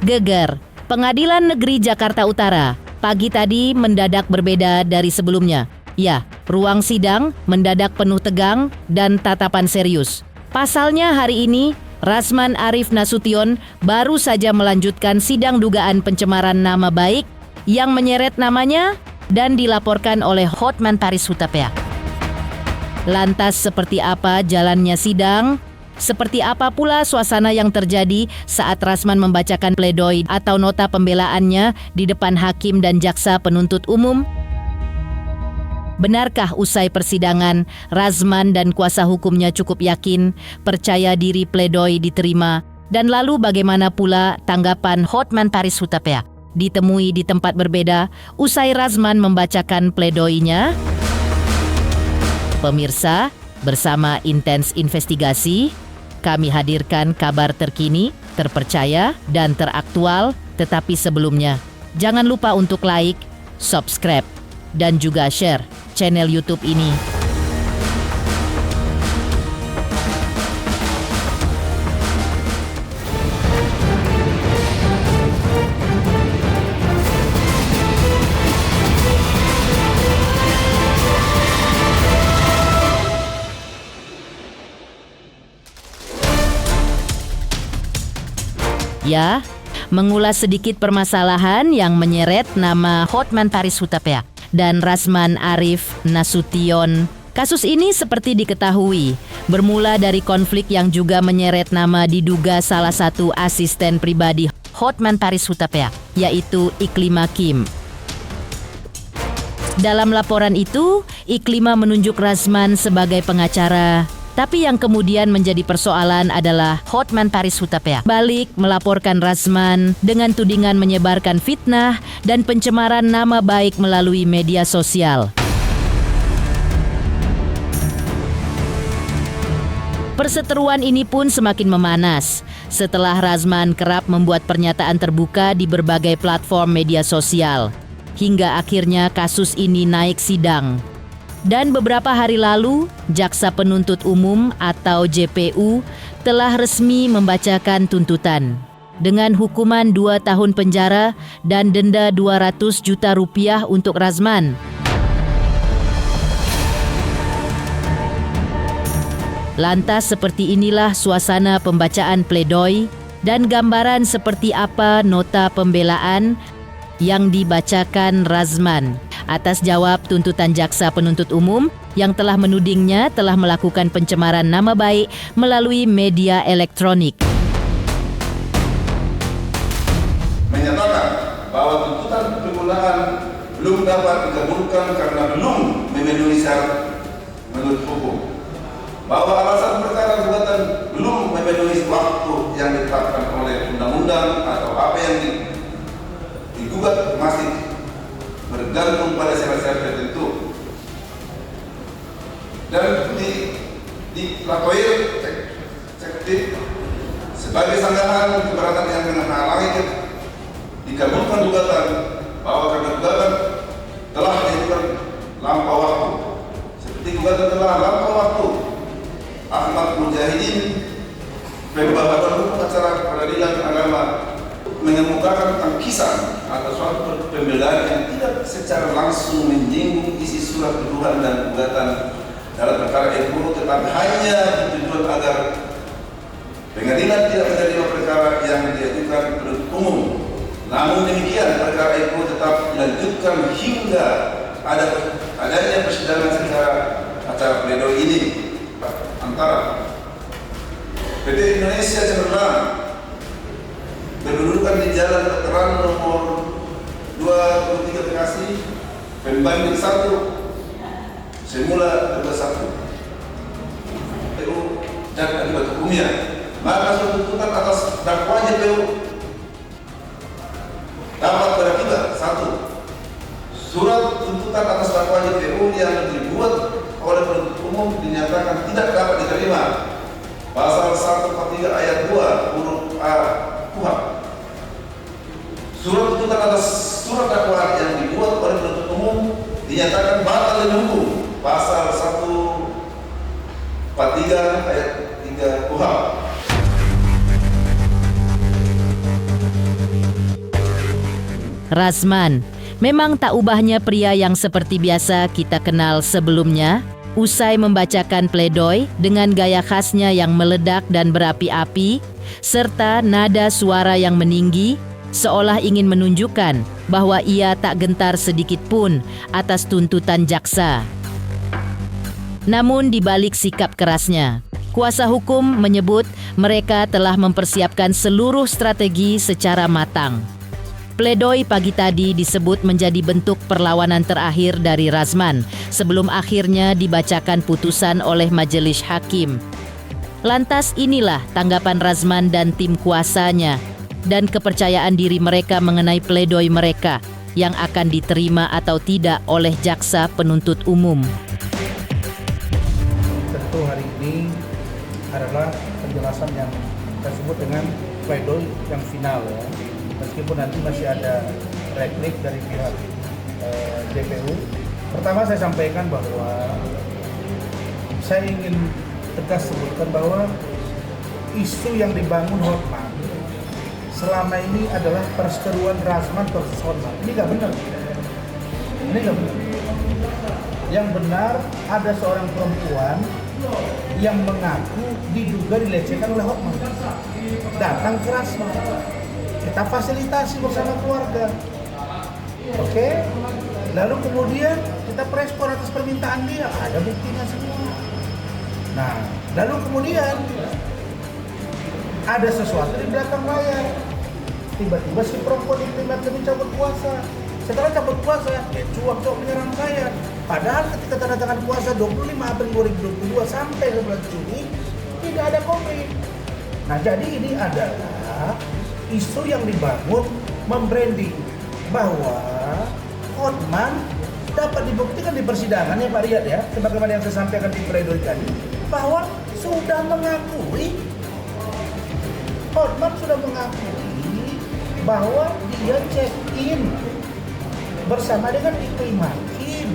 Geger, Pengadilan Negeri Jakarta Utara pagi tadi mendadak berbeda dari sebelumnya. Ya, ruang sidang mendadak penuh tegang dan tatapan serius. Pasalnya hari ini, Razman Arif Nasution baru saja melanjutkan sidang dugaan pencemaran nama baik yang menyeret namanya dan dilaporkan oleh Hotman Paris Hutapea. Lantas seperti apa jalannya sidang? Seperti apa pula suasana yang terjadi saat Razman membacakan pledoi atau nota pembelaannya di depan hakim dan jaksa penuntut umum? Benarkah usai persidangan, Razman dan kuasa hukumnya cukup yakin, percaya diri pledoi diterima? Dan lalu bagaimana pula tanggapan Hotman Paris Hutapea? Ditemui di tempat berbeda, usai Razman membacakan pledoinya? Pemirsa, bersama Intens Investigasi, kami hadirkan kabar terkini, terpercaya, dan teraktual. Tetapi sebelumnya, jangan lupa untuk like, subscribe, dan juga share channel YouTube ini. Ya, mengulas sedikit permasalahan yang menyeret nama Hotman Paris Hutapea dan Razman Arif Nasution. Kasus ini seperti diketahui, bermula dari konflik yang juga menyeret nama diduga salah satu asisten pribadi Hotman Paris Hutapea, yaitu Iklima Kim. Dalam laporan itu, Iklima menunjuk Razman sebagai pengacara. Tapi yang kemudian menjadi persoalan adalah Hotman Paris Hutapea balik melaporkan Razman dengan tudingan menyebarkan fitnah dan pencemaran nama baik melalui media sosial. Perseteruan ini pun semakin memanas setelah Razman kerap membuat pernyataan terbuka di berbagai platform media sosial. Hingga akhirnya kasus ini naik sidang. Dan beberapa hari lalu, Jaksa Penuntut Umum atau JPU telah resmi membacakan tuntutan dengan hukuman 2 tahun penjara dan denda 200 juta rupiah untuk Razman. Lantas seperti inilah suasana pembacaan pledoi dan gambaran seperti apa nota pembelaan yang dibacakan Razman atas jawab tuntutan Jaksa Penuntut Umum yang telah menudingnya telah melakukan pencemaran nama baik melalui media elektronik. Menyatakan bahwa tuntutan permulaan belum dapat dikabulkan karena belum memenuhi syarat menurut hukum. Bahwa alasan perkara gugatan belum memenuhi waktu yang ditetapkan oleh undang-undang atau apa yang digugat masih bergantung pada syarat-syarat tertentu. Dan dilakukan sebagai sanggahan keberatan yang menghalangi dikabulkan gugatan bahwa karena gugatan telah dilakukan lampau waktu. Seperti gugatan telah lampau waktu, Ahmad Mujahidin, Pembahasan Hukum Acara Peradilan Agama mengemukakan tangkisan atau suatu pembelaan yang tidak secara langsung menyinggung isi surat tuduhan dan gugatan dalam perkara itu, tetapi hanya bertujuan agar pengadilan tidak menerima perkara yang diajukan penuntut umum. Namun demikian, perkara itu tetap dilanjutkan hingga adanya persidangan secara acara pledoi ini antara PT Indonesia Cemerlang berkedudukan di Jalan Veteran nomor 23 Bekasi, pembanding 1, semula 21. PU dan akibat hukumnya. Maka surat tuntutan atas dakwaan JPU dapat berakibat 1. Surat tuntutan atas dakwaan JPU yang dibuat oleh penuntut umum dinyatakan tidak dapat diterima. Pasal 143 ayat 2 huruf A KUHP. Surat tuntutan atas surat dakwaan yang dibuat oleh penuntut umum dinyatakan batal demi hukum. Pasal 143 ayat 3 KUHP. Razman, memang tak ubahnya pria yang seperti biasa kita kenal sebelumnya. Usai membacakan pledoi dengan gaya khasnya yang meledak dan berapi-api, serta nada suara yang meninggi, seolah ingin menunjukkan bahwa ia tak gentar sedikit pun atas tuntutan jaksa. Namun di balik sikap kerasnya, kuasa hukum menyebut mereka telah mempersiapkan seluruh strategi secara matang. Pledoi pagi tadi disebut menjadi bentuk perlawanan terakhir dari Razman sebelum akhirnya dibacakan putusan oleh majelis hakim. Lantas inilah tanggapan Razman dan tim kuasanya dan kepercayaan diri mereka mengenai pledoi mereka yang akan diterima atau tidak oleh jaksa penuntut umum. Tentu hari ini adalah penjelasan yang kita sebut dengan pledoi yang final ya. Meskipun nanti masih ada replik dari pihak JPU. Pertama saya sampaikan bahwa saya ingin tegas sebutkan bahwa isu yang dibangun Hotman selama ini adalah perseteruan Razman versus Hotman. Ini nggak benar. Yang benar ada seorang perempuan yang mengaku diduga dilecehkan oleh Hotman. Datang ke Razman. Kita fasilitasi bersama keluarga. Oke? Lalu kemudian kita preskon atas permintaan dia, ada buktinya semua. Nah, lalu kemudian ada sesuatu di belakang layar. Tiba-tiba si perempuan itu mencabut kuasa. Setelah cabut kuasa, dia cuak-cuak menyerang saya. Padahal ketika tanda tangan kuasa 25 April 2022 sampai 11 Juni tidak ada konflik. Nah, jadi ini adalah isu yang dibangun membranding bahwa Hotman dapat dibuktikan di persidangan ya Pak Riyad ya, sebagaimana yang saya sampaikan di pledoi tadi, bahwa sudah mengakui, Hotman sudah mengakui bahwa dia check-in bersama dengan Iklim Hakim.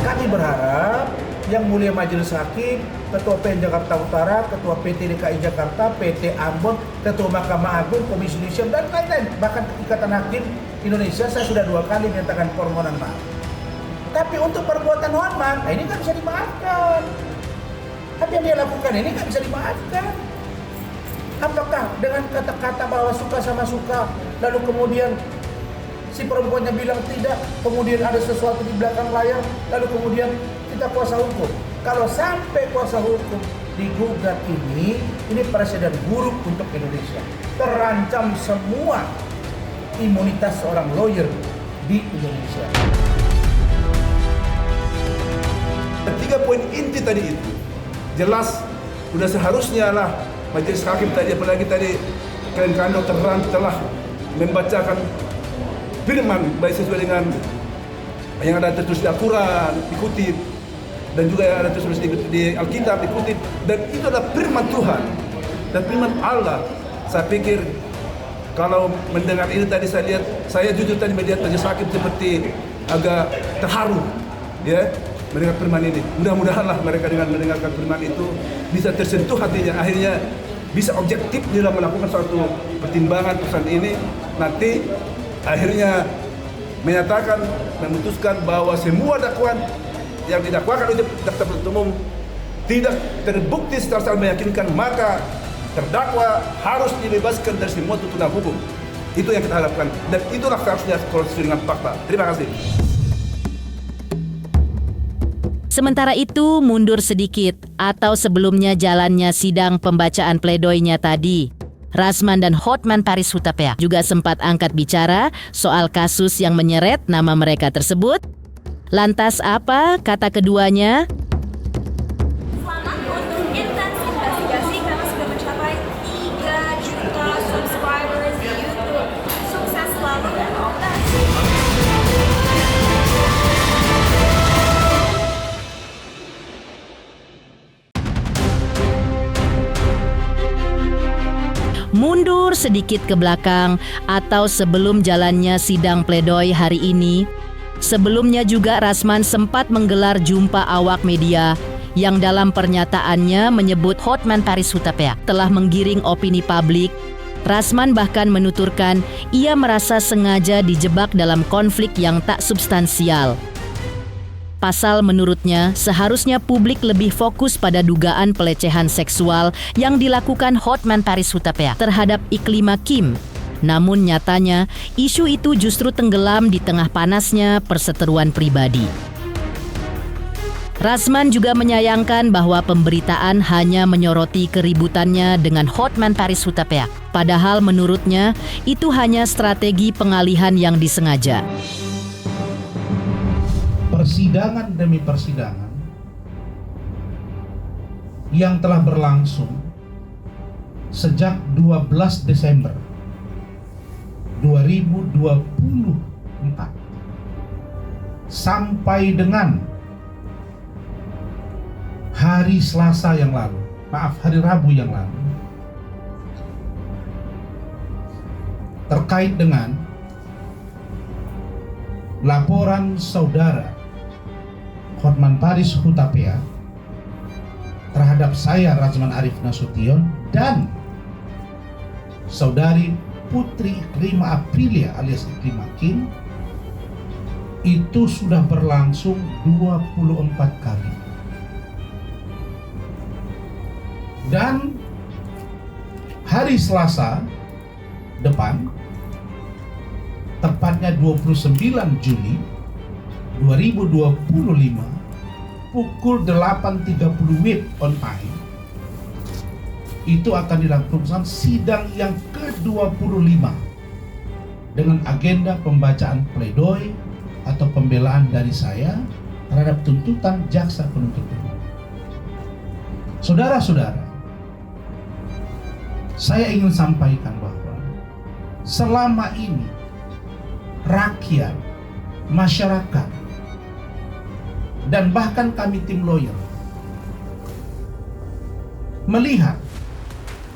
Kami berharap Yang Mulia Majelis Hakim, Ketua PN Jakarta Utara, Ketua PT DKI Jakarta, PT Ambon, Ketua Mahkamah Agung, Komisi Yudisial, dan lain-lain. Bahkan Ikatan Hakim Indonesia, saya sudah 2 kali menyatakan permohonan maaf. Tapi untuk perbuatan Hotman, nah ini nggak bisa dimaafkan. Apa yang dia lakukan ini nggak bisa dimaafkan. Apakah dengan kata-kata bahwa suka sama suka, lalu kemudian si perempuannya bilang tidak, kemudian ada sesuatu di belakang layar, lalu kemudian kita kuasa hukum. Kalau sampai kuasa hukum digugat ini presiden buruk untuk Indonesia. Terancam semua imunitas seorang lawyer di Indonesia. 3 poin inti tadi itu jelas sudah seharusnya lah majelis hakim tadi, apalagi tadi Klien Kando terang telah membacakan firman baik sesuai dengan yang ada tertulis di Al-Quran dikutip dan juga yang ada tertulis di Alkitab dikutip, dan itu adalah firman Tuhan dan firman Allah. Saya pikir kalau mendengar ini tadi saya jujur tadi melihat majelis hakim seperti agak terharu ya mendengar firman ini. Mudah-mudahanlah mereka dengan mendengarkan firman itu bisa tersentuh hatinya, akhirnya bisa objektif dalam melakukan suatu pertimbangan pesan ini, nanti akhirnya menyatakan, memutuskan bahwa semua dakwaan yang didakwakan oleh jaksa penuntut umum tidak terbukti secara meyakinkan, maka terdakwa harus dibebaskan dari semua tuntutan hukum. Itu yang kita harapkan, dan itulah seharusnya sesuai dengan fakta. Terima kasih. Sementara itu, mundur sedikit atau sebelumnya jalannya sidang pembacaan pledoinya tadi, Razman dan Hotman Paris Hutapea juga sempat angkat bicara soal kasus yang menyeret nama mereka tersebut. Lantas apa kata keduanya? Selamat untuk intens investigasi karena sudah mencapai 3 juta subscribers di YouTube. Sukses selalu dan all the best. Mundur sedikit ke belakang atau sebelum jalannya sidang pledoi hari ini, sebelumnya juga Razman sempat menggelar jumpa awak media yang dalam pernyataannya menyebut Hotman Paris Hutapea telah menggiring opini publik. Rasman bahkan menuturkan ia merasa sengaja dijebak dalam konflik yang tak substansial. Pasal menurutnya seharusnya publik lebih fokus pada dugaan pelecehan seksual yang dilakukan Hotman Paris Hutapea terhadap Iklima Kim. Namun nyatanya isu itu justru tenggelam di tengah panasnya perseteruan pribadi. Rasman juga menyayangkan bahwa pemberitaan hanya menyoroti keributannya dengan Hotman Paris Hutapea. Padahal menurutnya itu hanya strategi pengalihan yang disengaja. Persidangan demi persidangan yang telah berlangsung sejak 12 Desember 2024 sampai dengan hari Selasa yang lalu, hari Rabu yang lalu, terkait dengan laporan saudara Hotman Paris Hutapea terhadap saya Razman Arif Nasution dan saudari Putri Iklima Aprilia alias Iklima Kim itu sudah berlangsung 24 kali. Dan hari Selasa depan, tepatnya 29 Juli 2025 pukul 8.30 WIB on time, itu akan dilakukan sidang yang ke-25 dengan agenda pembacaan pledoi atau pembelaan dari saya terhadap tuntutan jaksa penuntut umum. Saudara-saudara, saya ingin sampaikan bahwa selama ini rakyat, masyarakat, dan bahkan kami tim lawyer melihat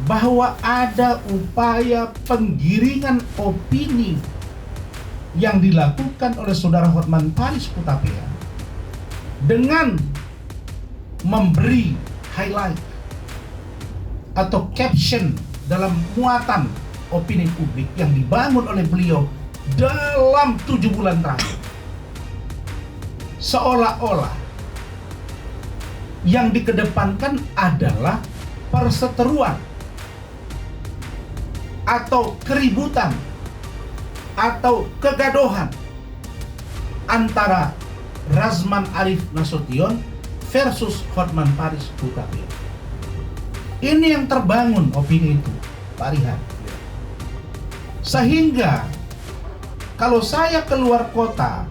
bahwa ada upaya penggiringan opini yang dilakukan oleh saudara Hotman Paris Hutapea dengan memberi highlight atau caption dalam muatan opini publik yang dibangun oleh beliau dalam 7 bulan terakhir, seolah-olah yang dikedepankan adalah perseteruan atau keributan atau kegaduhan antara Razman Arif Nasution versus Hotman Paris Hutapea. Ini yang terbangun opini itu, Pak Rihan. Sehingga kalau saya keluar kota,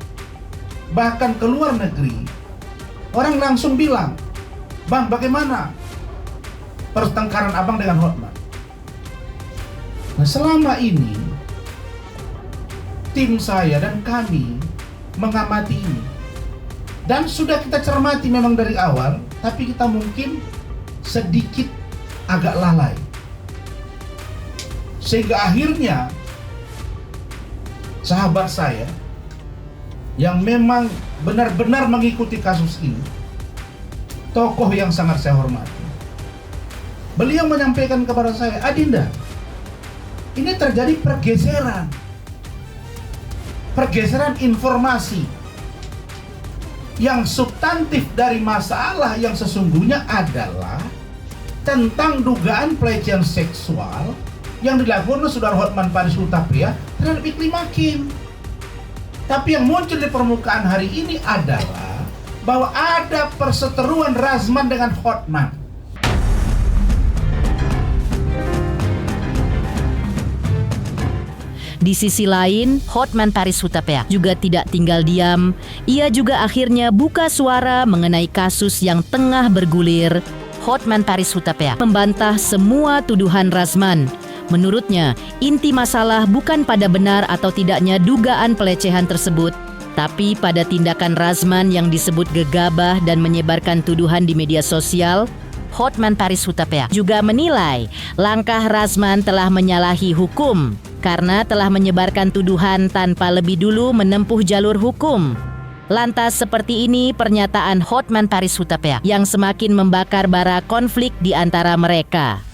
bahkan ke luar negeri, orang langsung bilang, "Bang, bagaimana pertengkaran abang dengan Hotman?" Nah, selama ini tim saya dan kami mengamati ini, dan sudah kita cermati memang dari awal, tapi kita mungkin sedikit agak lalai, sehingga akhirnya sahabat saya yang memang benar-benar mengikuti kasus ini, tokoh yang sangat saya hormati, beliau menyampaikan kepada saya, "Adinda, ini terjadi pergeseran informasi yang substantif dari masalah yang sesungguhnya adalah tentang dugaan pelecehan seksual yang dilakukan oleh saudara Hotman Paris Hutapea terhadap Iklima Kim. Tapi yang muncul di permukaan hari ini adalah bahwa ada perseteruan Razman dengan Hotman." Di sisi lain, Hotman Paris Hutapea juga tidak tinggal diam. Ia juga akhirnya buka suara mengenai kasus yang tengah bergulir. Hotman Paris Hutapea membantah semua tuduhan Razman. Menurutnya, inti masalah bukan pada benar atau tidaknya dugaan pelecehan tersebut, tapi pada tindakan Razman yang disebut gegabah dan menyebarkan tuduhan di media sosial. Hotman Paris Hutapea juga menilai langkah Razman telah menyalahi hukum karena telah menyebarkan tuduhan tanpa lebih dulu menempuh jalur hukum. Lantas seperti ini pernyataan Hotman Paris Hutapea yang semakin membakar bara konflik di antara mereka.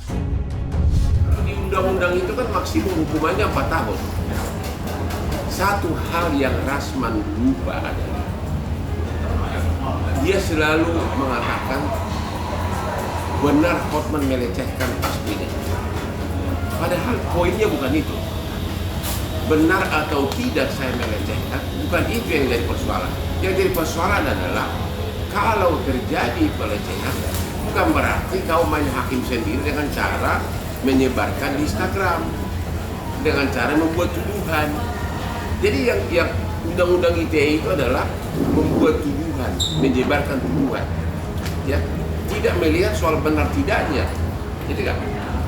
Di undang-undang itu kan maksimum hukumannya 4 tahun. Satu hal yang Rasman lupa adalah dia selalu mengatakan benar Hotman melecehkan Asprina. Padahal poinnya bukan itu. Benar atau tidak saya melecehkan, bukan itu yang jadi persoalan. Yang jadi persoalan adalah kalau terjadi pelecehan, bukan berarti kau main hakim sendiri dengan cara menyebarkan di Instagram, dengan cara membuat tuduhan. Jadi yang undang-undang ITE itu adalah membuat tuduhan, menyebarkan tuduhan, ya, tidak melihat soal benar tidaknya. Jadi kan,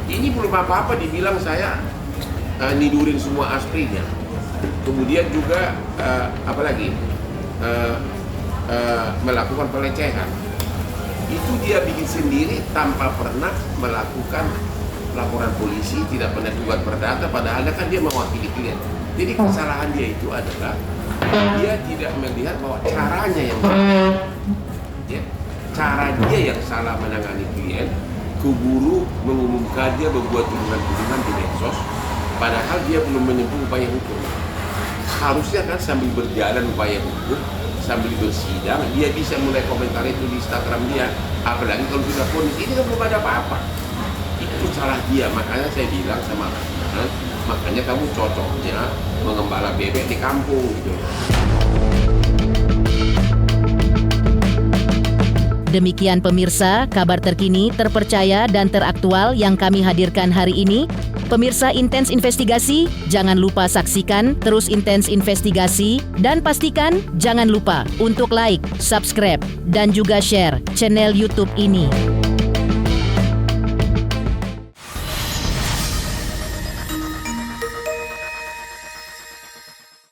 ini belum apa-apa dibilang saya nidurin semua Asprina. Kemudian juga melakukan pelecehan. Itu dia bikin sendiri tanpa pernah melakukan laporan polisi, tidak pernah buat perdata, padahal kan dia mewakili klien. Jadi kesalahan dia itu adalah dia tidak melihat bahwa caranya yang salah. Ya, cara dia yang salah menangani klien, keburu mengumumkan dia membuat tuduhan-tuduhan di medsos. Padahal dia belum menempuh upaya hukum. Harusnya kan sambil berjalan upaya hukum, sambil bersidang, dia bisa mulai komentar itu di Instagram dia. Apalagi kalau sudah vonis, ini kan belum ada apa-apa. Itu salah dia, makanya saya bilang sama Rasman, makanya kamu cocoknya mengembala bebek di kampung gitu. Demikian pemirsa, kabar terkini, terpercaya dan teraktual yang kami hadirkan hari ini. Pemirsa Intens Investigasi, jangan lupa saksikan terus Intens Investigasi dan pastikan jangan lupa untuk like, subscribe dan juga share channel YouTube ini.